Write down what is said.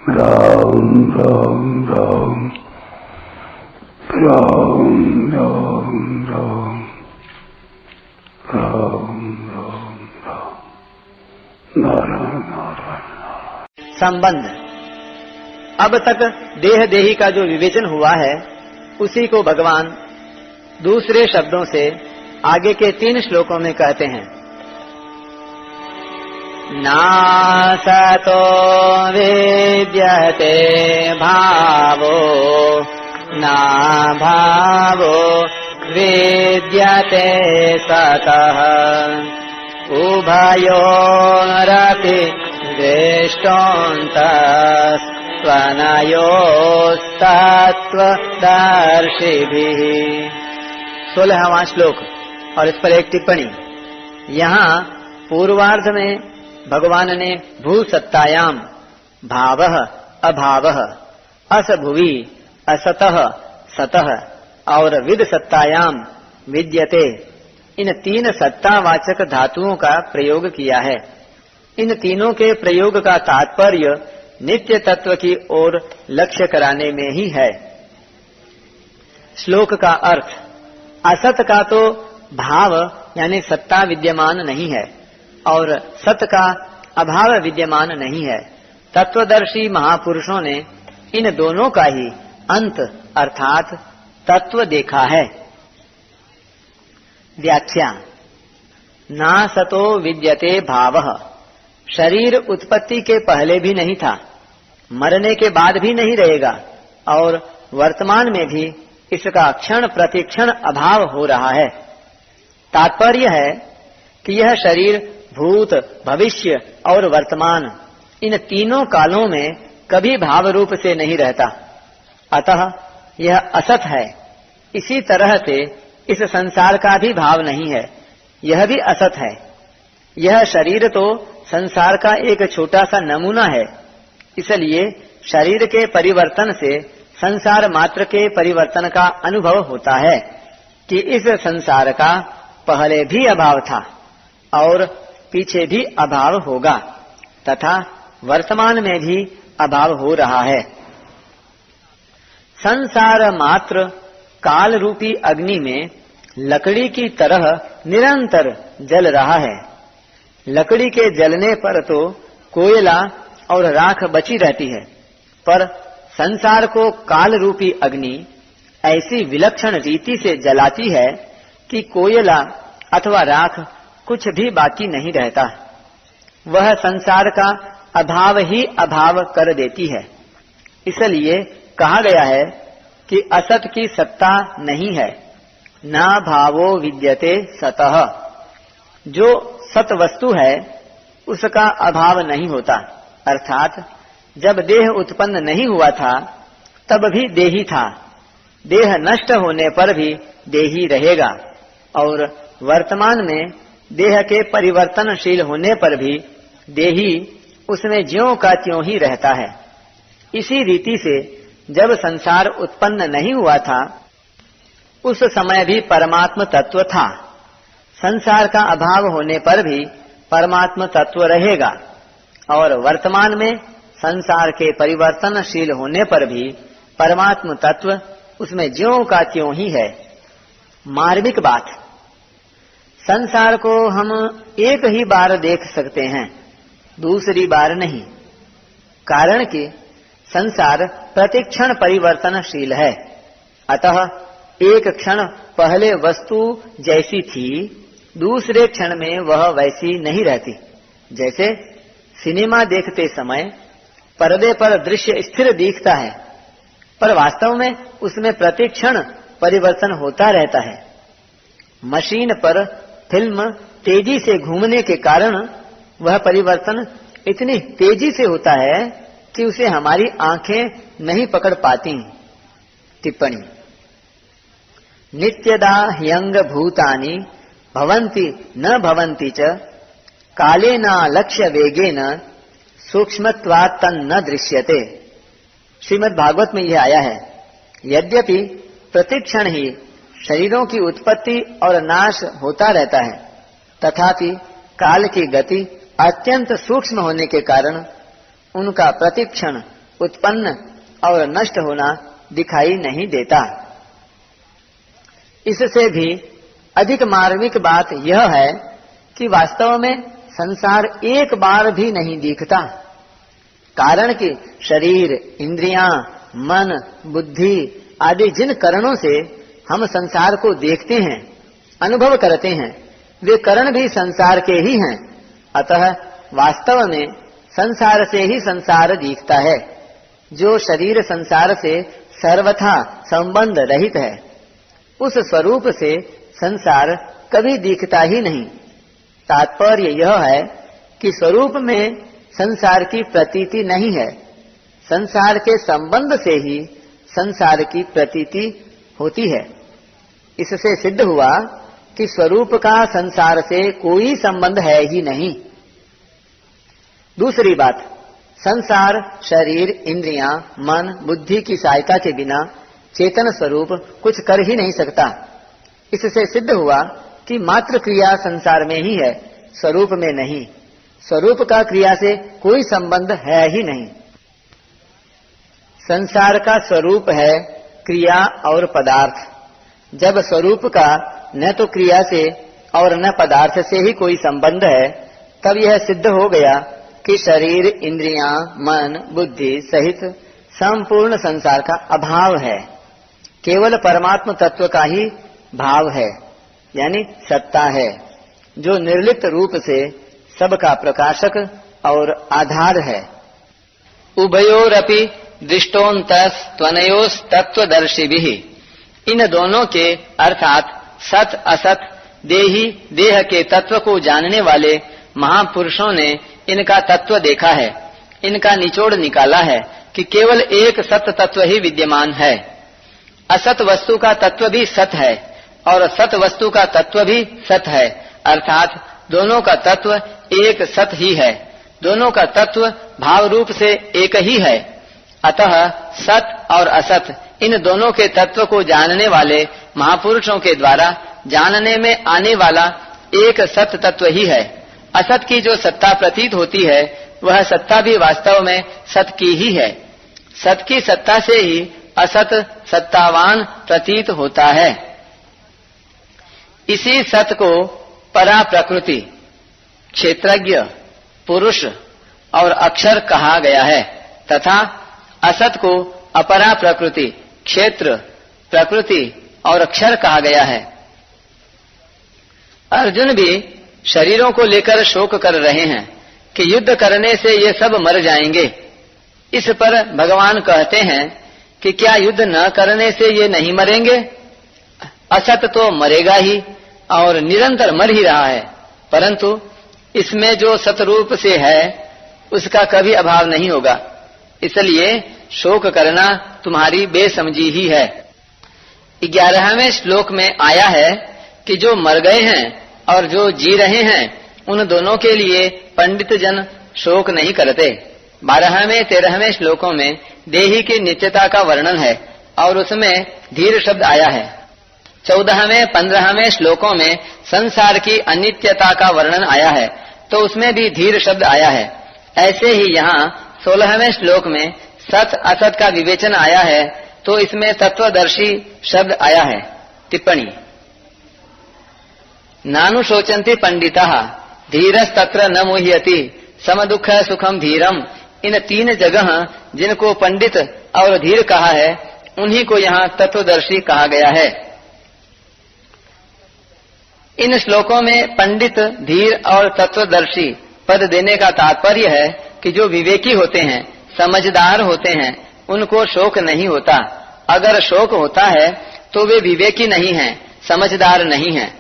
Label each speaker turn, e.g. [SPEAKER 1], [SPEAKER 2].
[SPEAKER 1] राम राम राम राम राम राम राम राम राम नारायण नारायण।
[SPEAKER 2] संबंध। अब तक देह देही का जो विवेचन हुआ है उसी को भगवान दूसरे शब्दों से आगे के 3 श्लोकों में कहते हैं। नासतो विद्यते भावो ना भावो विद्यते सतः उभयोरपि दृष्टोऽन्तस्त्वनयोस्तत्त्वदर्शिभिः। 16वां श्लोक और इस पर एक टिप्पणी। यहाँ पूर्वार्ध में भगवान ने भू सत्तायाम भावः अभावः अस भुवि असतः सतः और विद सत्तायाम विद्यते इन 3 सत्तावाचक धातुओं का प्रयोग किया है। इन तीनों के प्रयोग का तात्पर्य नित्य तत्व की ओर लक्ष्य कराने में ही है। श्लोक का अर्थ। असत का तो भाव यानी सत्ता विद्यमान नहीं है और सत का अभाव विद्यमान नहीं है। तत्वदर्शी महापुरुषों ने इन दोनों का ही अंत अर्थात तत्व देखा है। व्याख्या। ना सतो विद्यते भावः। शरीर उत्पत्ति के पहले भी नहीं था, मरने के बाद भी नहीं रहेगा और वर्तमान में भी इसका क्षण प्रतिक्षण अभाव हो रहा है। तात्पर्य है कि यह शरीर भूत भविष्य और वर्तमान इन तीनों कालों में कभी भाव रूप से नहीं रहता, अतः यह असत है। इसी तरह से इस संसार का भी भाव नहीं है, यह भी असत है। यह शरीर तो संसार का एक छोटा सा नमूना है, इसलिए शरीर के परिवर्तन से संसार मात्र के परिवर्तन का अनुभव होता है कि इस संसार का पहले भी अभाव था और पीछे भी अभाव होगा तथा वर्तमान में भी अभाव हो रहा है। संसार मात्र काल रूपी अग्नि में लकड़ी की तरह निरंतर जल रहा है। लकड़ी के जलने पर तो कोयला और राख बची रहती है, पर संसार को काल रूपी अग्नि ऐसी विलक्षण रीति से जलाती है कि कोयला अथवा राख कुछ भी बाकी नहीं रहता। वह संसार का अभाव ही अभाव कर देती है। इसलिए कहा गया है कि असत की सत्ता नहीं है। ना भावो विद्यते सतः। जो सत वस्तु है उसका अभाव नहीं होता, अर्थात जब देह उत्पन्न नहीं हुआ था तब भी देही था। देह नष्ट होने पर भी देही रहेगा और वर्तमान में देह के परिवर्तनशील होने पर भी देही उसमें ज्यों का त्यों ही रहता है। इसी रीति से जब संसार उत्पन्न नहीं हुआ था उस समय भी परमात्म तत्व था। संसार का अभाव होने पर भी परमात्म तत्व रहेगा और वर्तमान में संसार के परिवर्तनशील होने पर भी परमात्म तत्व उसमें ज्यों का त्यों ही है। मार्मिक बात। संसार को हम एक ही बार देख सकते हैं, दूसरी बार नहीं, कारण कि संसार प्रतिक्षण परिवर्तनशील है। अतः एक क्षण पहले वस्तु जैसी थी दूसरे क्षण में वह वैसी नहीं रहती। जैसे सिनेमा देखते समय पर्दे पर दृश्य स्थिर दिखता है, पर वास्तव में उसमें प्रतिक्षण परिवर्तन होता रहता है। मशीन पर फिल्म तेजी से घूमने के कारण वह परिवर्तन इतनी तेजी से होता है कि उसे हमारी आंखें नहीं पकड़ पाती। टिप्पणी। नित्यदा ह्यंग भूतानि भवन्ति न भवन्ति च कालेन लक्ष्य वेगेन सूक्ष्मत्वात् तन्न दृश्यते। श्रीमद् भागवत में यह आया है, यद्यपि प्रतिक्षण ही शरीरों की उत्पत्ति और नाश होता रहता है, तथापि काल की गति अत्यंत सूक्ष्म होने के कारण उनका प्रतिक्षण उत्पन्न और नष्ट होना दिखाई नहीं देता। इससे भी अधिक मार्मिक बात यह है कि वास्तव में संसार एक बार भी नहीं दिखता, कारण कि शरीर, इंद्रियां, मन, बुद्धि आदि जिन करणों से हम संसार को देखते हैं, अनुभव करते हैं, वे करण भी संसार के ही हैं। अतः वास्तव में संसार से ही संसार दिखता है। जो शरीर संसार से सर्वथा संबंध रहित है, उस स्वरूप से संसार कभी दिखता ही नहीं। तात्पर्य यह है कि स्वरूप में संसार की प्रतीति नहीं है, संसार के संबंध से ही संसार की प्रतीति होती है। इससे सिद्ध हुआ कि स्वरूप का संसार से कोई संबंध है ही नहीं। दूसरी बात, संसार शरीर, इंद्रियां, मन, बुद्धि की सहायता के बिना चेतन स्वरूप कुछ कर ही नहीं सकता। इससे सिद्ध हुआ कि मात्र क्रिया संसार में ही है, स्वरूप में नहीं। स्वरूप का क्रिया से कोई संबंध है ही नहीं। संसार का स्वरूप है क्रिया और पदार्थ। जब स्वरूप का न तो क्रिया से और न पदार्थ से ही कोई संबंध है, तब यह सिद्ध हो गया कि शरीर, इंद्रियां, मन, बुद्धि सहित संपूर्ण संसार का अभाव है। केवल परमात्म तत्व का ही भाव है, यानी सत्ता है, जो निर्लिप्त रूप से सबका प्रकाशक और आधार है। उभयोरपि दृष्टोन्तस त्वनयोस तत्वदर्शिभिः, इन दोनों के अर्थात सत असत देही देह के तत्व को जानने वाले महापुरुषों ने इनका तत्व देखा है, इनका निचोड़ निकाला है कि केवल एक सत तत्व ही विद्यमान है। असत वस्तु का तत्व भी सत है और सत वस्तु का तत्व भी सत है, अर्थात दोनों का तत्व एक सत ही है। दोनों का तत्व भाव रूप से एक ही है। अतः सत और असत इन दोनों के तत्व को जानने वाले महापुरुषों के द्वारा जानने में आने वाला एक सत तत्व ही है। असत की जो सत्ता प्रतीत होती है, वह सत्ता भी वास्तव में सत की ही है। सत की सत्ता से ही असत सत्तावान प्रतीत होता है। इसी सत को परा प्रकृति, क्षेत्रज्ञ, पुरुष और अक्षर कहा गया है तथा असत को अपरा प्रकृति, क्षेत्र, प्रकृति और अक्षर कहा गया है। अर्जुन भी शरीरों को लेकर शोक कर रहे हैं कि युद्ध करने से ये सब मर जाएंगे। इस पर भगवान कहते हैं कि क्या युद्ध न करने से ये नहीं मरेंगे? असत तो मरेगा ही और निरंतर मर ही रहा है, परंतु इसमें जो सतरूप से है उसका कभी अभाव नहीं होगा। इसलिए शोक करना तुम्हारी बेसमझी ही है। 11वें श्लोक में आया है कि जो मर गए हैं और जो जी रहे हैं, उन दोनों के लिए पंडित जन शोक नहीं करते। 12वें 13वें श्लोकों में देही की नित्यता का वर्णन है और उसमें धीर शब्द आया है। 14वें 15वें श्लोकों में संसार की अनित्यता का वर्णन आया है, तो उसमें भी धीर शब्द आया है। ऐसे ही यहाँ 16वें श्लोक में सत असत का विवेचन आया है, तो इसमें तत्वदर्शी शब्द आया है। टिप्पणी: नानु शोचन्ति पंडिताः धीरस्तत्र न मुह्यति समदुःख सुखम धीरम। इन 3 जगह जिनको पंडित और धीर कहा है, उन्हीं को यहाँ तत्वदर्शी कहा गया है। इन श्लोकों में पंडित, धीर और तत्वदर्शी पद देने का तात्पर्य है कि जो विवेकी होते हैं, समझदार होते हैं, उनको शोक नहीं होता। अगर शोक होता है तो वे विवेकी नहीं हैं, समझदार नहीं हैं।